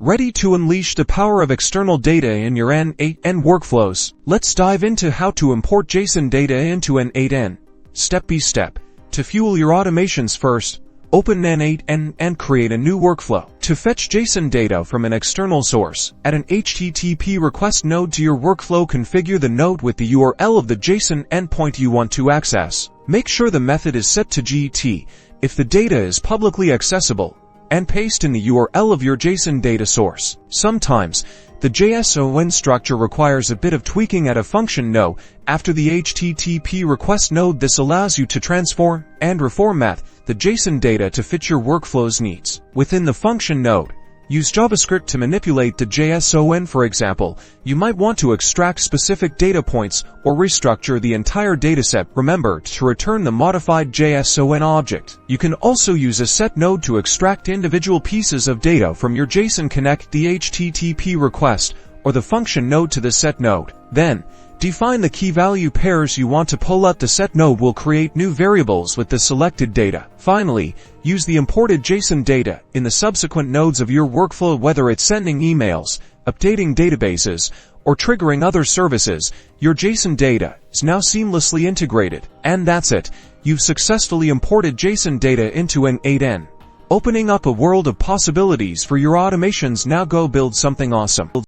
Ready to unleash the power of external data in your N8n workflows? Let's dive into how to import JSON data into N8n. Step by step. To fuel your automations, first, open N8n and create a new workflow. To fetch JSON data from an external source, add an HTTP request node to your workflow. Configure the node with the URL of the JSON endpoint you want to access. Make sure the method is set to GT if the data is publicly accessible, and paste in the URL of your JSON data source. Sometimes, the JSON structure requires a bit of tweaking at a function node after the HTTP request node. This allows you to transform and reformat the JSON data to fit your workflow's needs. Within the function node, use JavaScript to manipulate the JSON. For example, you might want to extract specific data points or restructure the entire dataset. Remember to return the modified JSON object. You can also use a set node to extract individual pieces of data from your JSON. Connect the HTTP request or the function node to the set node. Then, define the KeyValue pairs you want to pull out. The set node will create new variables with the selected data. Finally, use the imported JSON data in the subsequent nodes of your workflow. Whether it's sending emails, updating databases, or triggering other services, your JSON data is now seamlessly integrated. And that's it. You've successfully imported JSON data into N8n, opening up a world of possibilities for your automations. Now go build something awesome.